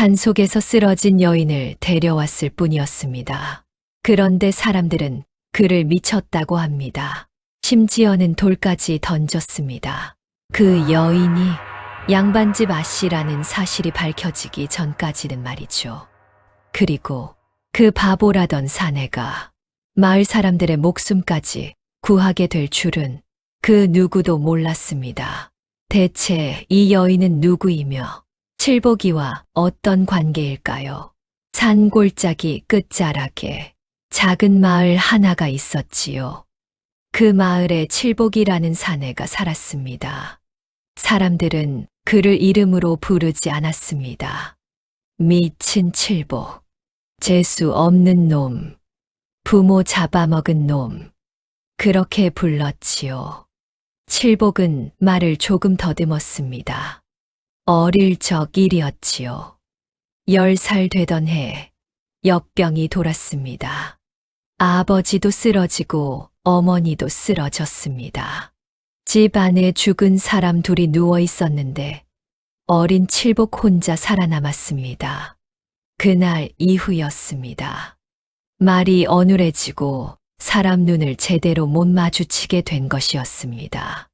산속에서 쓰러진 여인을 데려왔을 뿐이었습니다. 그런데 사람들은 그를 미쳤다고 합니다. 심지어는 돌까지 던졌습니다. 그 여인이 양반집 아씨라는 사실이 밝혀지기 전까지는 말이죠. 그리고 그 바보라던 사내가 마을 사람들의 목숨까지 구하게 될 줄은 그 누구도 몰랐습니다. 대체 이 여인은 누구이며 칠복이와 어떤 관계일까요? 산골짜기 끝자락에 작은 마을 하나가 있었지요. 그 마을에 칠복이라는 사내가 살았습니다. 사람들은 그를 이름으로 부르지 않았습니다. 미친 칠복, 재수 없는 놈, 부모 잡아먹은 놈, 그렇게 불렀지요. 칠복은 말을 조금 더듬었습니다. 어릴 적 일이었지요. 10살 되던 해 역병이 돌았습니다. 아버지도 쓰러지고 어머니도 쓰러졌습니다. 집 안에 죽은 사람 둘이 누워 있었는데 어린 칠복 혼자 살아남았습니다. 그날 이후였습니다. 말이 어눌해지고 사람 눈을 제대로 못 마주치게 된 것이었습니다.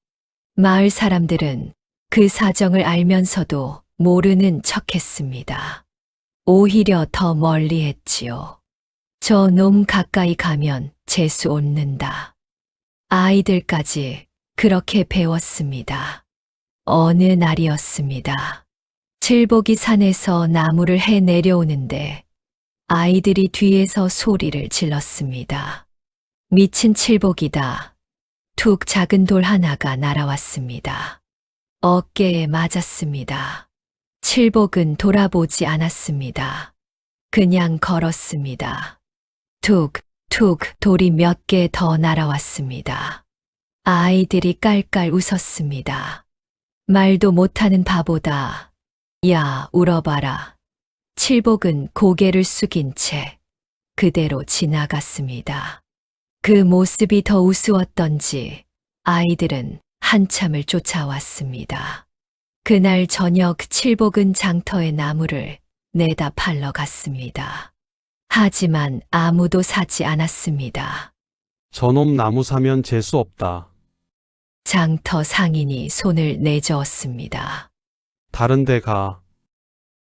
마을 사람들은 그 사정을 알면서도 모르는 척했습니다. 오히려 더 멀리 했지요. 저 놈 가까이 가면 재수 돋는다. 아이들까지 그렇게 배웠습니다. 어느 날이었습니다. 칠복이 산에서 나무를 해 내려오는데 아이들이 뒤에서 소리를 질렀습니다. 미친 칠복이다. 툭 작은 돌 하나가 날아왔습니다. 어깨에 맞았습니다. 칠복은 돌아보지 않았습니다. 그냥 걸었습니다. 툭, 툭 돌이 몇 개 더 날아왔습니다. 아이들이 깔깔 웃었습니다. 말도 못하는 바보다. 야, 울어봐라. 칠복은 고개를 숙인 채 그대로 지나갔습니다. 그 모습이 더 우스웠던지 아이들은 한참을 쫓아왔습니다. 그날 저녁 칠복은 장터의 나무를 내다 팔러 갔습니다. 하지만 아무도 사지 않았습니다. 저놈 나무 사면 재수 없다. 장터 상인이 손을 내저었습니다. 다른 데 가.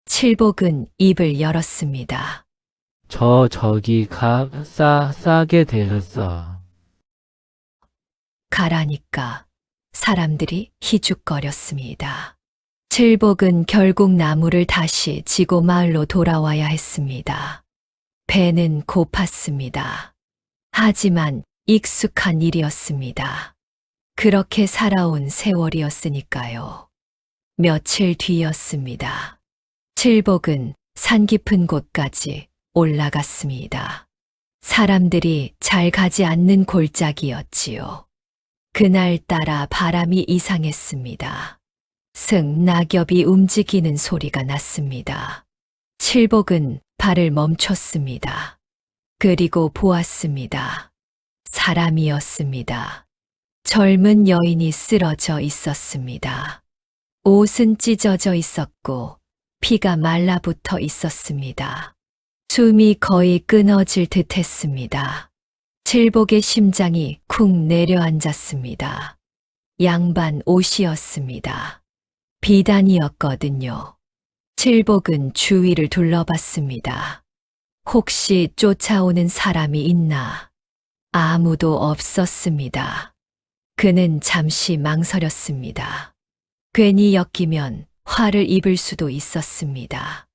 칠복은 입을 열었습니다. 저기 싸게 되셨어. 가라니까 사람들이 희죽거렸습니다. 칠복은 결국 나무를 다시 지고 마을로 돌아와야 했습니다. 배는 고팠습니다. 하지만 익숙한 일이었습니다. 그렇게 살아온 세월이었으니까요. 며칠 뒤였습니다. 칠복은 산 깊은 곳까지 올라갔습니다. 사람들이 잘 가지 않는 골짜기였지요. 그날따라 바람이 이상했습니다. 낙엽이 움직이는 소리가 났습니다. 칠복은 발을 멈췄습니다. 그리고 보았습니다. 사람이었습니다. 젊은 여인이 쓰러져 있었습니다. 옷은 찢어져 있었고 피가 말라붙어 있었습니다. 숨이 거의 끊어질 듯 했습니다. 칠복의 심장이 쿵 내려앉았습니다. 양반 옷이었습니다. 비단이었거든요. 칠복은 주위를 둘러봤습니다. 혹시 쫓아오는 사람이 있나? 아무도 없었습니다. 그는 잠시 망설였습니다. 괜히 엮이면 화를 입을 수도 있었습니다.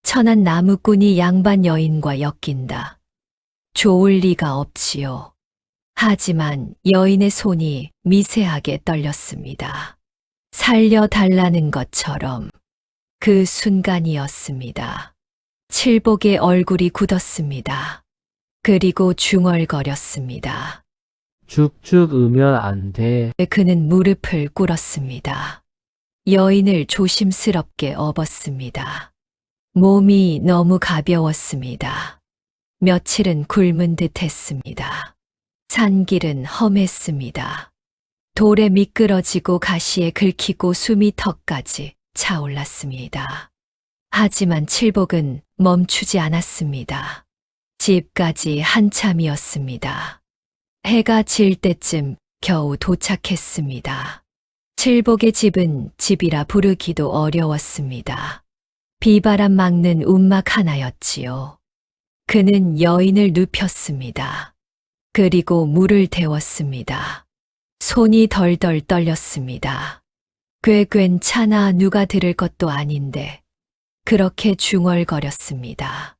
천한 나무꾼이 양반 여인과 엮인다. 좋을 리가 없지요. 하지만 여인의 손이 미세하게 떨렸습니다. 살려달라는 것처럼. 그 순간이었습니다. 칠복의 얼굴이 굳었습니다. 그리고 중얼거렸습니다. 쭉쭉 으면 안 돼. 그는 무릎을 꿇었습니다. 여인을 조심스럽게 업었습니다. 몸이 너무 가벼웠습니다. 며칠은 굶은 듯 했습니다. 산길은 험했습니다. 돌에 미끄러지고 가시에 긁히고 숨이 턱까지 차올랐습니다. 하지만 칠복은 멈추지 않았습니다. 집까지 한참이었습니다. 해가 질 때쯤 겨우 도착했습니다. 칠복의 집은 집이라 부르기도 어려웠습니다. 비바람 막는 움막 하나였지요. 그는 여인을 눕혔습니다. 그리고 물을 데웠습니다. 손이 덜덜 떨렸습니다. 괜찮아 누가 들을 것도 아닌데 그렇게 중얼거렸습니다.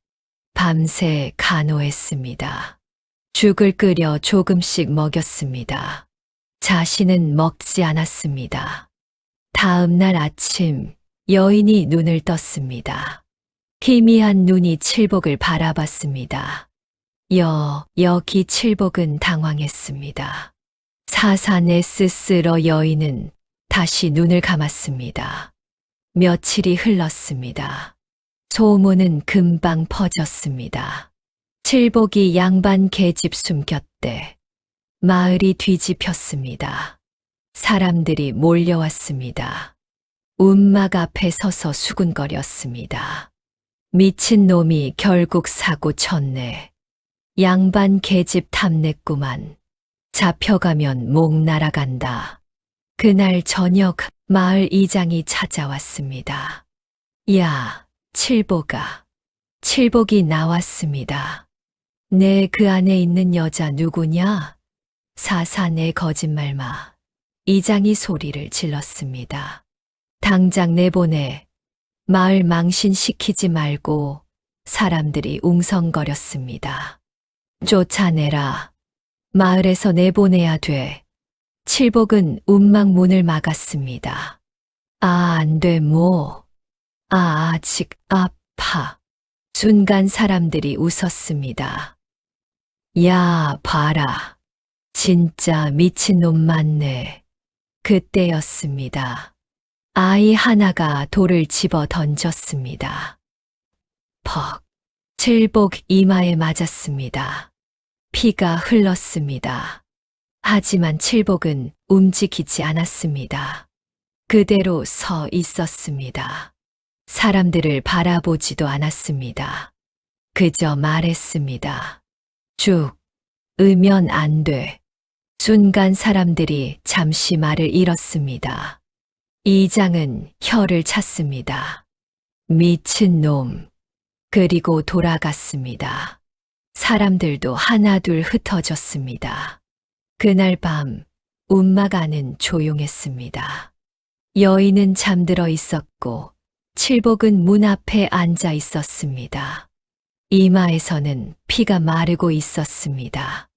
밤새 간호했습니다. 죽을 끓여 조금씩 먹였습니다. 자신은 먹지 않았습니다. 다음 날 아침 여인이 눈을 떴습니다. 희미한 눈이 칠복을 바라봤습니다. 여기 칠복은 당황했습니다. 사산에 스스로 여인은 다시 눈을 감았습니다. 며칠이 흘렀습니다. 소문은 금방 퍼졌습니다. 칠복이 양반 계집 숨겼대. 마을이 뒤집혔습니다. 사람들이 몰려왔습니다. 움막 앞에 서서 수군거렸습니다. 미친 놈이 결국 사고 쳤네. 양반 계집 탐냈구만. 잡혀가면 목 날아간다. 그날 저녁 마을 이장이 찾아왔습니다. 야, 칠복이 나왔습니다. 내 그 안에 있는 여자 누구냐? 사사내 거짓말 마. 이장이 소리를 질렀습니다. 당장 내보내. 마을 망신시키지 말고. 사람들이 웅성거렸습니다. 쫓아내라. 마을에서 내보내야 돼. 칠복은 움막 문을 막았습니다. 안 돼 뭐. 아직 아파. 순간 사람들이 웃었습니다. 야, 봐라. 진짜 미친놈 맞네. 그때였습니다. 아이 하나가 돌을 집어 던졌습니다. 퍽. 칠복 이마에 맞았습니다. 피가 흘렀습니다. 하지만 칠복은 움직이지 않았습니다. 그대로 서 있었습니다. 사람들을 바라보지도 않았습니다. 그저 말했습니다. 쭉 으면 안 돼. 순간 사람들이 잠시 말을 잃었습니다. 이장은 혀를 찼습니다. 미친놈. 그리고 돌아갔습니다. 사람들도 하나둘 흩어졌습니다. 그날 밤 움막 안은 조용했습니다. 여인은 잠들어 있었고 칠복은 문 앞에 앉아 있었습니다. 이마에서는 피가 마르고 있었습니다.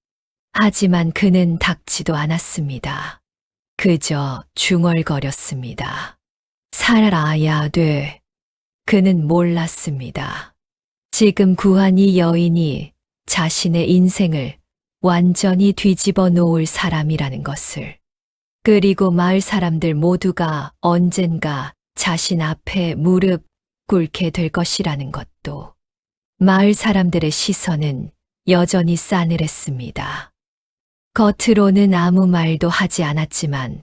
하지만 그는 닥지도 않았습니다. 그저 중얼거렸습니다. 살아야 돼. 그는 몰랐습니다. 지금 구한 이 여인이 자신의 인생을 완전히 뒤집어 놓을 사람이라는 것을, 그리고 마을 사람들 모두가 언젠가 자신 앞에 무릎 꿇게 될 것이라는 것도. 마을 사람들의 시선은 여전히 싸늘했습니다. 겉으로는 아무 말도 하지 않았지만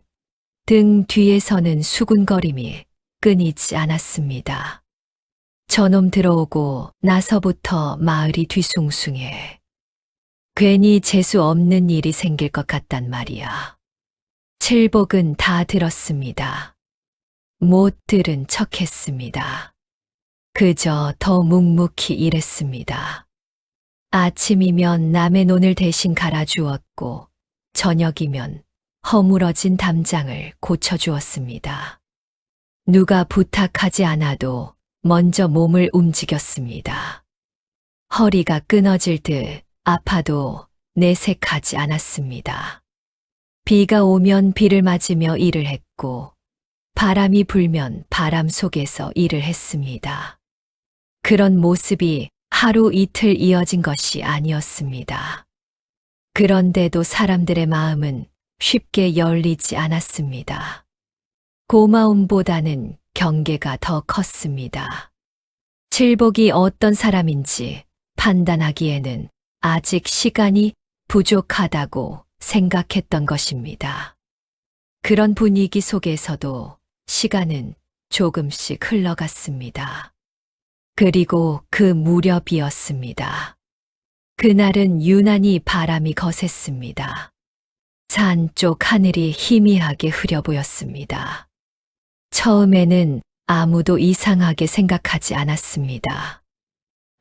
등 뒤에서는 수군거림이 끊이지 않았습니다. 저놈 들어오고 나서부터 마을이 뒤숭숭해. 괜히 재수 없는 일이 생길 것 같단 말이야. 칠복은 다 들었습니다. 못 들은 척했습니다. 그저 더 묵묵히 일했습니다. 아침이면 남의 논을 대신 갈아주었고 저녁이면 허물어진 담장을 고쳐주었습니다. 누가 부탁하지 않아도 먼저 몸을 움직였습니다. 허리가 끊어질 듯 아파도 내색하지 않았습니다. 비가 오면 비를 맞으며 일을 했고 바람이 불면 바람 속에서 일을 했습니다. 그런 모습이 하루 이틀 이어진 것이 아니었습니다. 그런데도 사람들의 마음은 쉽게 열리지 않았습니다. 고마움보다는 경계가 더 컸습니다. 칠복이 어떤 사람인지 판단하기에는 아직 시간이 부족하다고 생각했던 것입니다. 그런 분위기 속에서도 시간은 조금씩 흘러갔습니다. 그리고 그 무렵이었습니다. 그날은 유난히 바람이 거셌습니다. 산 쪽 하늘이 희미하게 흐려 보였습니다. 처음에는 아무도 이상하게 생각하지 않았습니다.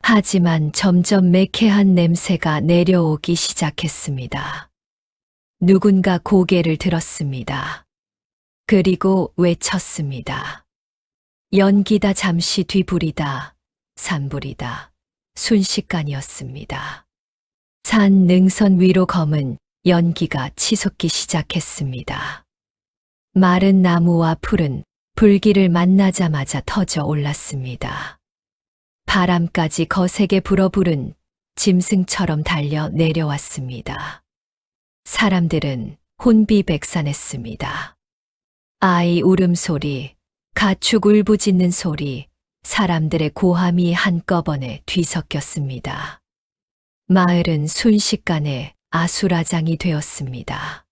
하지만 점점 매캐한 냄새가 내려오기 시작했습니다. 누군가 고개를 들었습니다. 그리고 외쳤습니다. 연기다 잠시 뒤불이다. 산불이다. 순식간이었습니다. 산 능선 위로 검은 연기가 치솟기 시작했습니다. 마른 나무와 풀은 불길을 만나자마자 터져 올랐습니다. 바람까지 거세게 불어부른 짐승처럼 달려 내려왔습니다. 사람들은 혼비백산했습니다. 아이 울음소리, 가축 울부짖는 소리, 사람들의 고함이 한꺼번에 뒤섞였습니다. 마을은 순식간에 아수라장이 되었습니다.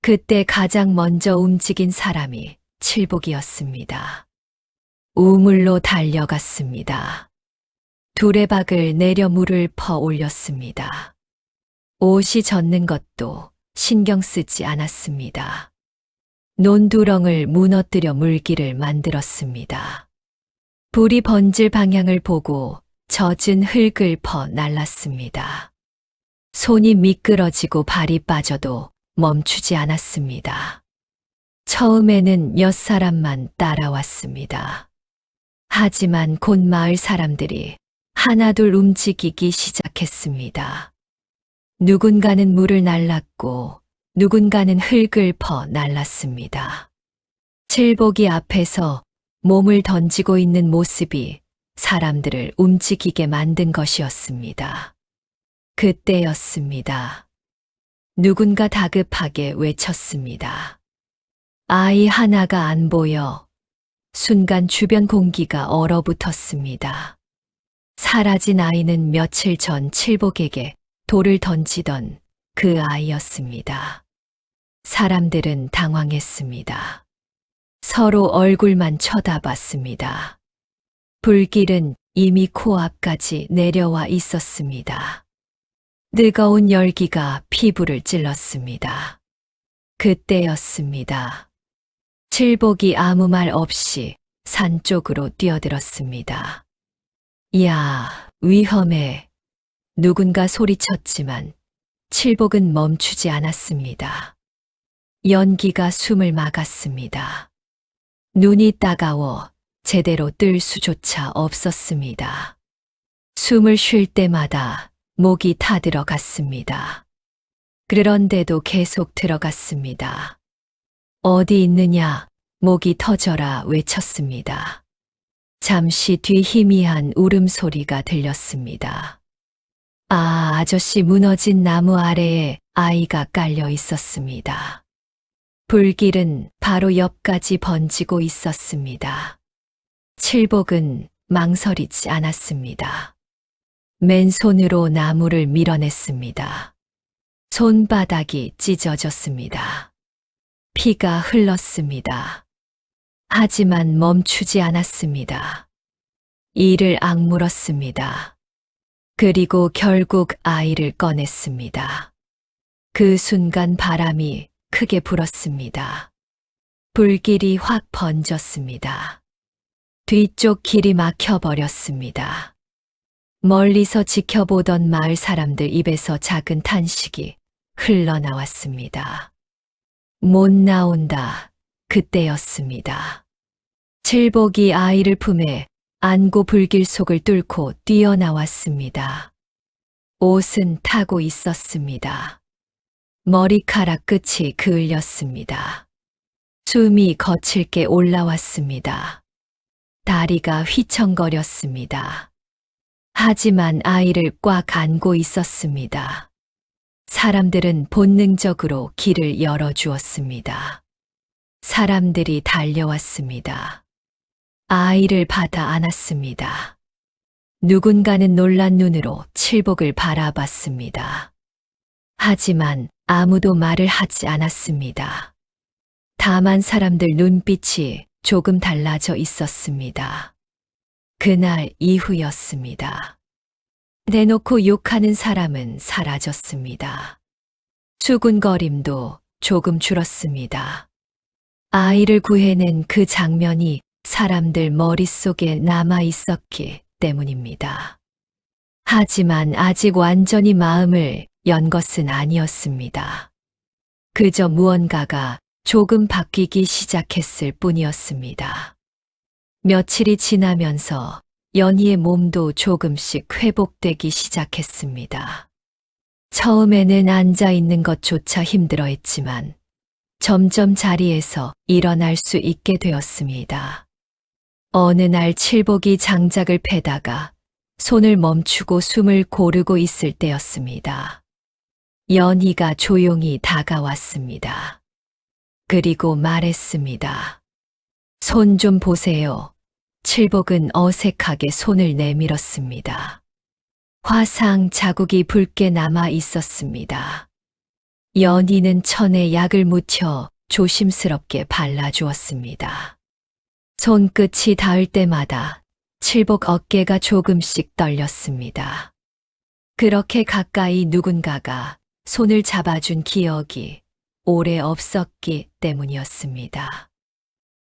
그때 가장 먼저 움직인 사람이 칠복이었습니다. 우물로 달려갔습니다. 두레박을 내려 물을 퍼 올렸습니다. 옷이 젖는 것도 신경 쓰지 않았습니다. 논두렁을 무너뜨려 물기를 만들었습니다. 불이 번질 방향을 보고 젖은 흙을 퍼 날랐습니다. 손이 미끄러지고 발이 빠져도 멈추지 않았습니다. 처음에는 몇 사람만 따라왔습니다. 하지만 곧 마을 사람들이 하나둘 움직이기 시작했습니다. 누군가는 물을 날랐고 누군가는 흙을 퍼 날랐습니다. 칠복이 앞에서 몸을 던지고 있는 모습이 사람들을 움직이게 만든 것이었습니다. 그때였습니다. 누군가 다급하게 외쳤습니다. 아이 하나가 안 보여. 순간 주변 공기가 얼어붙었습니다. 사라진 아이는 며칠 전 칠복에게 돌을 던지던 그 아이였습니다. 사람들은 당황했습니다. 서로 얼굴만 쳐다봤습니다. 불길은 이미 코앞까지 내려와 있었습니다. 뜨거운 열기가 피부를 찔렀습니다. 그때였습니다. 칠복이 아무 말 없이 산 쪽으로 뛰어들었습니다. 야, 위험해. 누군가 소리쳤지만 칠복은 멈추지 않았습니다. 연기가 숨을 막았습니다. 눈이 따가워 제대로 뜰 수조차 없었습니다. 숨을 쉴 때마다 목이 타들어갔습니다. 그런데도 계속 들어갔습니다. 어디 있느냐, 목이 터져라 외쳤습니다. 잠시 뒤 희미한 울음소리가 들렸습니다. 아, 아저씨 무너진 나무 아래에 아이가 깔려 있었습니다. 불길은 바로 옆까지 번지고 있었습니다. 칠복은 망설이지 않았습니다. 맨손으로 나무를 밀어냈습니다. 손바닥이 찢어졌습니다. 피가 흘렀습니다. 하지만 멈추지 않았습니다. 이를 악물었습니다. 그리고 결국 아이를 꺼냈습니다. 그 순간 바람이 크게 불었습니다. 불길이 확 번졌습니다. 뒤쪽 길이 막혀버렸습니다. 멀리서 지켜보던 마을 사람들 입에서 작은 탄식이 흘러나왔습니다. 못 나온다. 그때였습니다. 칠복이 아이를 품에 안고 불길 속을 뚫고 뛰어나왔습니다. 옷은 타고 있었습니다. 머리카락 끝이 그을렸습니다. 숨이 거칠게 올라왔습니다. 다리가 휘청거렸습니다. 하지만 아이를 꽉 안고 있었습니다. 사람들은 본능적으로 길을 열어주었습니다. 사람들이 달려왔습니다. 아이를 받아 안았습니다. 누군가는 놀란 눈으로 칠복을 바라봤습니다. 하지만 아무도 말을 하지 않았습니다. 다만 사람들 눈빛이 조금 달라져 있었습니다. 그날 이후였습니다. 대놓고 욕하는 사람은 사라졌습니다. 수군거림도 조금 줄었습니다. 아이를 구해낸 그 장면이 사람들 머릿속에 남아 있었기 때문입니다. 하지만 아직 완전히 마음을 연 것은 아니었습니다. 그저 무언가가 조금 바뀌기 시작했을 뿐이었습니다. 며칠이 지나면서 연희의 몸도 조금씩 회복되기 시작했습니다. 처음에는 앉아 있는 것조차 힘들어 했지만 점점 자리에서 일어날 수 있게 되었습니다. 어느 날 칠복이 장작을 패다가 손을 멈추고 숨을 고르고 있을 때였습니다. 연희가 조용히 다가왔습니다. 그리고 말했습니다. 손 좀 보세요. 칠복은 어색하게 손을 내밀었습니다. 화상 자국이 붉게 남아 있었습니다. 연희는 천에 약을 묻혀 조심스럽게 발라주었습니다. 손끝이 닿을 때마다 칠복 어깨가 조금씩 떨렸습니다. 그렇게 가까이 누군가가 손을 잡아준 기억이 오래 없었기 때문이었습니다.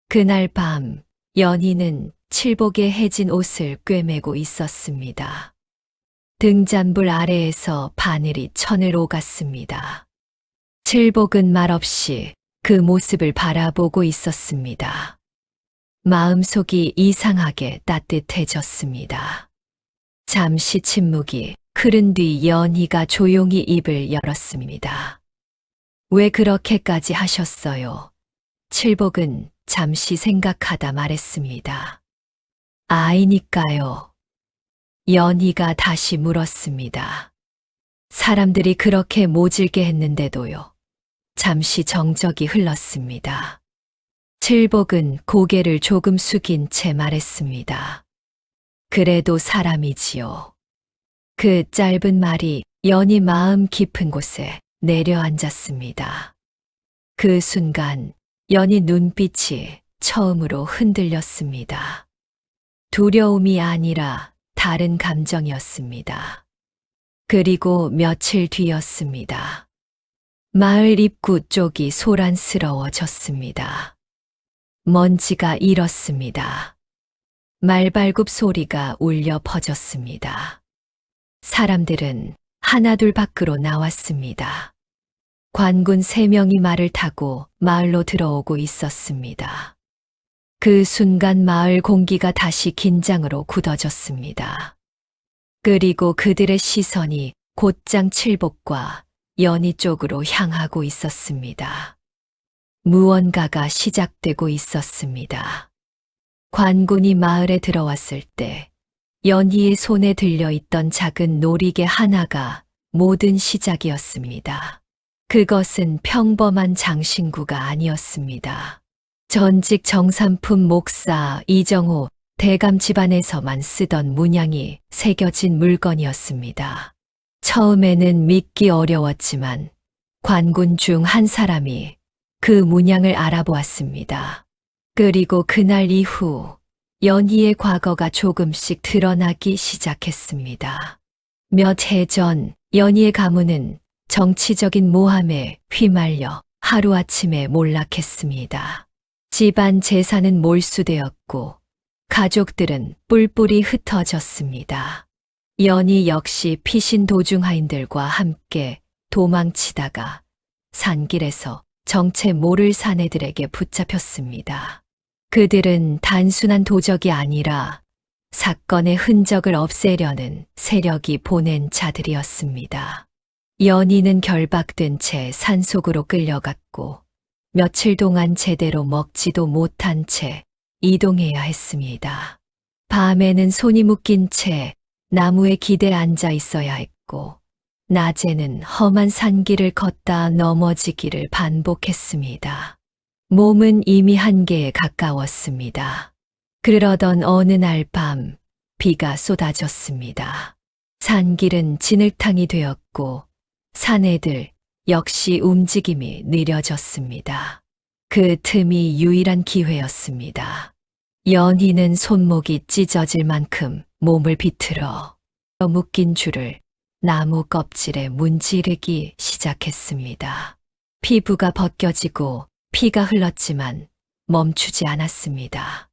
그날 밤 연희는 칠복의 해진 옷을 꿰매고 있었습니다. 등잔불 아래에서 바늘이 천을 오갔습니다. 칠복은 말없이 그 모습을 바라보고 있었습니다. 마음속이 이상하게 따뜻해졌습니다. 잠시 침묵이 흐른 뒤 연희가 조용히 입을 열었습니다. 왜 그렇게까지 하셨어요? 칠복은 잠시 생각하다 말했습니다. 아이니까요. 연희가 다시 물었습니다. 사람들이 그렇게 모질게 했는데도요. 잠시 정적이 흘렀습니다. 칠복은 고개를 조금 숙인 채 말했습니다. 그래도 사람이지요. 그 짧은 말이 연희 마음 깊은 곳에 내려앉았습니다. 그 순간 연희 눈빛이 처음으로 흔들렸습니다. 두려움이 아니라 다른 감정이었습니다. 그리고 며칠 뒤였습니다. 마을 입구 쪽이 소란스러워졌습니다. 먼지가 일었습니다. 말발굽 소리가 울려 퍼졌습니다. 사람들은 하나둘 밖으로 나왔습니다. 관군 3명이 말을 타고 마을로 들어오고 있었습니다. 그 순간 마을 공기가 다시 긴장으로 굳어졌습니다. 그리고 그들의 시선이 곧장 칠복과 연희 쪽으로 향하고 있었습니다. 무언가가 시작되고 있었습니다. 관군이 마을에 들어왔을 때 연희의 손에 들려있던 작은 놀이개 하나가 모든 시작이었습니다. 그것은 평범한 장신구가 아니었습니다. 전직 정삼품 목사 이정호 대감 집안에서만 쓰던 문양이 새겨진 물건이었습니다. 처음에는 믿기 어려웠지만 관군 중 한 사람이 그 문양을 알아보았습니다. 그리고 그날 이후 연희의 과거가 조금씩 드러나기 시작했습니다. 몇 해 전 연희의 가문은 정치적인 모함에 휘말려 하루아침에 몰락했습니다. 집안 재산은 몰수되었고 가족들은 뿔뿔이 흩어졌습니다. 연희 역시 피신 도중하인들과 함께 도망치다가 산길에서 정체 모를 사내들에게 붙잡혔습니다. 그들은 단순한 도적이 아니라 사건의 흔적을 없애려는 세력이 보낸 자들이었습니다. 연희는 결박된 채 산속으로 끌려갔고 며칠 동안 제대로 먹지도 못한 채 이동해야 했습니다. 밤에는 손이 묶인 채 나무에 기대 앉아 있어야 했고 낮에는 험한 산길을 걷다 넘어지기를 반복했습니다. 몸은 이미 한계에 가까웠습니다. 그러던 어느 날 밤 비가 쏟아졌습니다. 산길은 진흙탕이 되었고 사내들 역시 움직임이 느려졌습니다. 그 틈이 유일한 기회였습니다. 연희는 손목이 찢어질 만큼 몸을 비틀어 묶인 줄을 나무 껍질에 문지르기 시작했습니다. 피부가 벗겨지고 피가 흘렀지만 멈추지 않았습니다.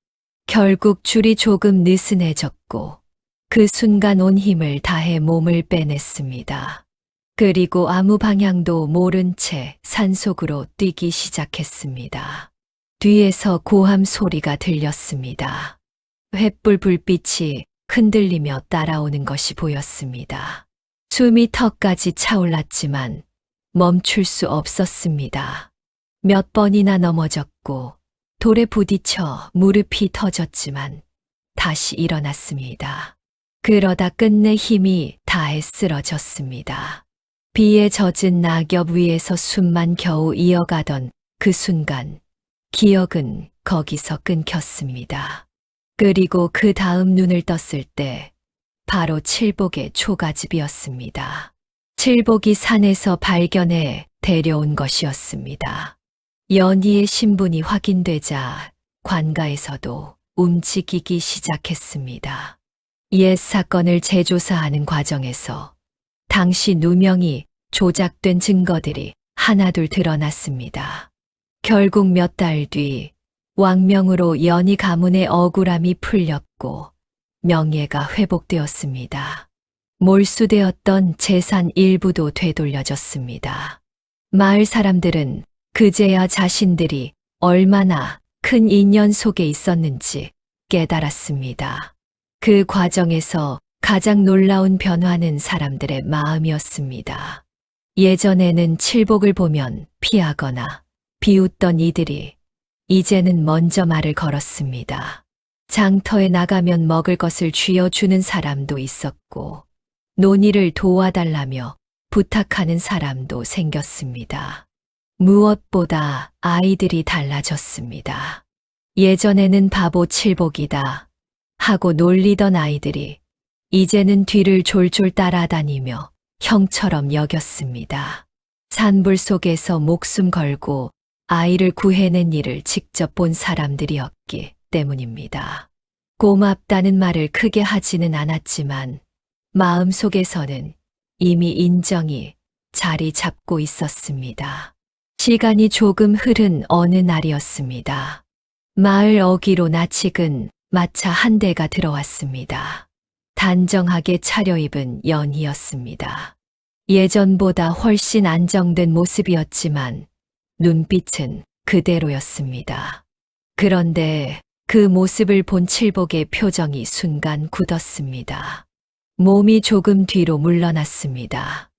결국 줄이 조금 느슨해졌고 그 순간 온 힘을 다해 몸을 빼냈습니다. 그리고 아무 방향도 모른 채 산속으로 뛰기 시작했습니다. 뒤에서 고함 소리가 들렸습니다. 횃불 불빛이 흔들리며 따라오는 것이 보였습니다. 숨이 턱까지 차올랐지만 멈출 수 없었습니다. 몇 번이나 넘어졌고 돌에 부딪혀 무릎이 터졌지만 다시 일어났습니다. 그러다 끝내 힘이 다해 쓰러졌습니다. 비에 젖은 낙엽 위에서 숨만 겨우 이어가던 그 순간 기억은 거기서 끊겼습니다. 그리고 그 다음 눈을 떴을 때 바로 칠복의 초가집이었습니다. 칠복이 산에서 발견해 데려온 것이었습니다. 연희의 신분이 확인되자 관가에서도 움직이기 시작했습니다. 옛 사건을 재조사하는 과정에서 당시 누명이 조작된 증거들이 하나둘 드러났습니다. 결국 몇 달 뒤 왕명으로 연희 가문의 억울함이 풀렸고 명예가 회복되었습니다. 몰수되었던 재산 일부도 되돌려졌습니다. 마을 사람들은 그제야 자신들이 얼마나 큰 인연 속에 있었는지 깨달았습니다. 그 과정에서 가장 놀라운 변화는 사람들의 마음이었습니다. 예전에는 칠복을 보면 피하거나 비웃던 이들이 이제는 먼저 말을 걸었습니다. 장터에 나가면 먹을 것을 쥐어주는 사람도 있었고 논의를 도와달라며 부탁하는 사람도 생겼습니다. 무엇보다 아이들이 달라졌습니다. 예전에는 바보 칠복이다 하고 놀리던 아이들이 이제는 뒤를 졸졸 따라다니며 형처럼 여겼습니다. 산불 속에서 목숨 걸고 아이를 구해낸 일을 직접 본 사람들이었기 때문입니다. 고맙다는 말을 크게 하지는 않았지만 마음속에서는 이미 인정이 자리 잡고 있었습니다. 시간이 조금 흐른 어느 날이었습니다. 마을 어귀로 낯익은 마차 한 대가 들어왔습니다. 단정하게 차려입은 연희였습니다. 예전보다 훨씬 안정된 모습이었지만 눈빛은 그대로였습니다. 그런데 그 모습을 본 칠복의 표정이 순간 굳었습니다. 몸이 조금 뒤로 물러났습니다.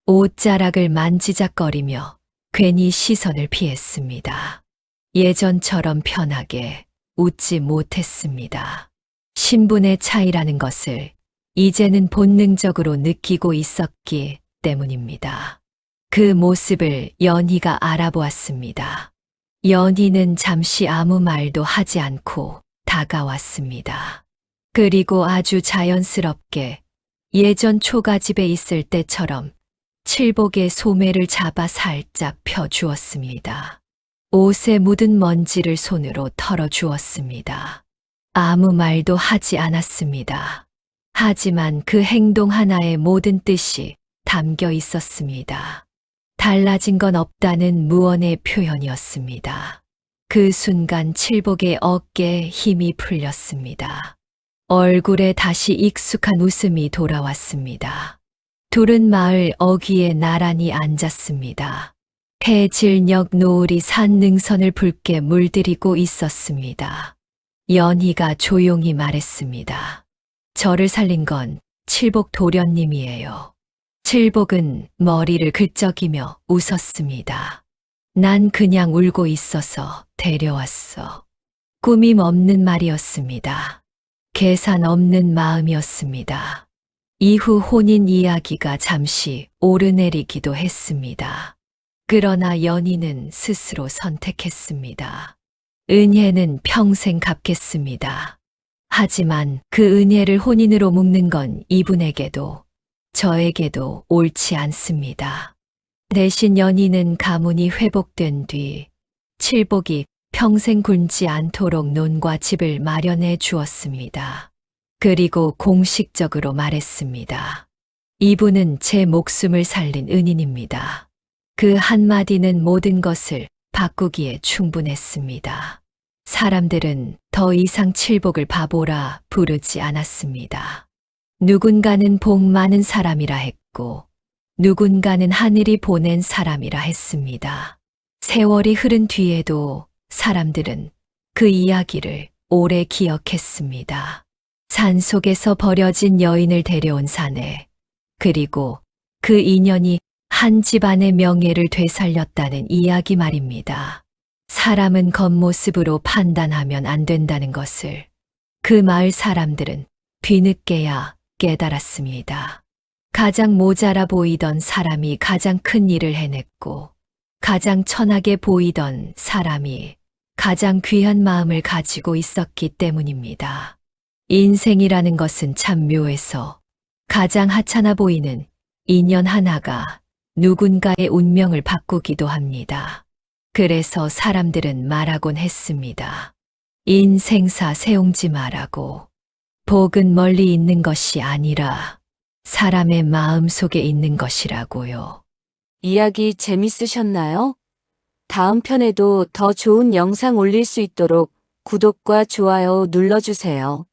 옷자락을 만지작거리며 괜히 시선을 피했습니다. 예전처럼 편하게 웃지 못했습니다. 신분의 차이라는 것을 이제는 본능적으로 느끼고 있었기 때문입니다. 그 모습을 연희가 알아보았습니다. 연희는 잠시 아무 말도 하지 않고 다가왔습니다. 그리고 아주 자연스럽게 예전 초가집에 있을 때처럼 칠복의 소매를 잡아 살짝 펴주었습니다. 옷에 묻은 먼지를 손으로 털어주었습니다. 아무 말도 하지 않았습니다. 하지만 그 행동 하나에 모든 뜻이 담겨 있었습니다. 달라진 건 없다는 무언의 표현이었습니다. 그 순간 칠복의 어깨에 힘이 풀렸습니다. 얼굴에 다시 익숙한 웃음이 돌아왔습니다. 둘은 마을 어귀에 나란히 앉았습니다. 해질녘 노을이 산 능선을 붉게 물들이고 있었습니다. 연희가 조용히 말했습니다. 저를 살린 건 칠복 도련님이에요. 칠복은 머리를 긁적이며 웃었습니다. 난 그냥 울고 있어서 데려왔어. 꾸밈 없는 말이었습니다. 계산 없는 마음이었습니다. 이후 혼인 이야기가 잠시 오르내리기도 했습니다. 그러나 연희는 스스로 선택했습니다. 은혜는 평생 갚겠습니다. 하지만 그 은혜를 혼인으로 묶는 건 이분에게도 저에게도 옳지 않습니다. 대신 연희는 가문이 회복된 뒤 칠복이 평생 굶지 않도록 논과 집을 마련해 주었습니다. 그리고 공식적으로 말했습니다. 이분은 제 목숨을 살린 은인입니다. 그 한마디는 모든 것을 바꾸기에 충분했습니다. 사람들은 더 이상 칠복을 바보라 부르지 않았습니다. 누군가는 복 많은 사람이라 했고, 누군가는 하늘이 보낸 사람이라 했습니다. 세월이 흐른 뒤에도 사람들은 그 이야기를 오래 기억했습니다. 산속에서 버려진 여인을 데려온 사내, 그리고 그 인연이 한 집안의 명예를 되살렸다는 이야기 말입니다. 사람은 겉모습으로 판단하면 안 된다는 것을 그 마을 사람들은 뒤늦게야 깨달았습니다. 가장 모자라 보이던 사람이 가장 큰 일을 해냈고, 가장 천하게 보이던 사람이 가장 귀한 마음을 가지고 있었기 때문입니다. 인생이라는 것은 참 묘해서 가장 하찮아 보이는 인연 하나가 누군가의 운명을 바꾸기도 합니다. 그래서 사람들은 말하곤 했습니다. 인생사 세옹지 마라고. 복은 멀리 있는 것이 아니라 사람의 마음 속에 있는 것이라고요. 이야기 재밌으셨나요? 다음 편에도 더 좋은 영상 올릴 수 있도록 구독과 좋아요 눌러주세요.